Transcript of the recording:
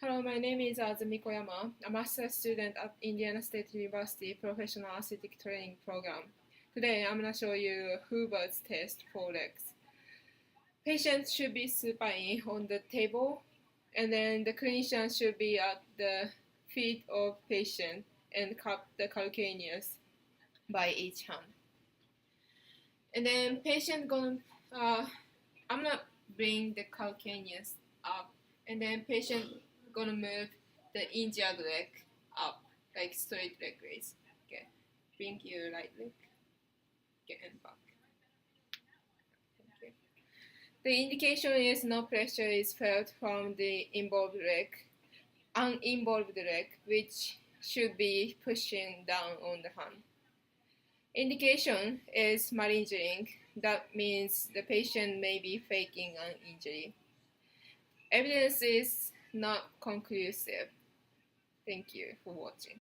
Hello, my name is Azumi Koyama, a master's student at Indiana State University Professional Athletic Training Program. Today, I'm going to show you Hoover's test for legs. Patients should be supine on the table, and then the clinician should be at the feet of patient and cup the calcaneus by each hand. And then patient gonna, I'm gonna bring the calcaneus up, and then patient gonna move the injured leg up, like straight leg raise. Okay, bring your right leg, okay, and back. Okay. The indication is no pressure is felt from the involved leg, uninvolved leg, which should be pushing down on the hand. Indication is malingering. That means the patient may be faking an injury. Evidence is not conclusive. Thank you for watching.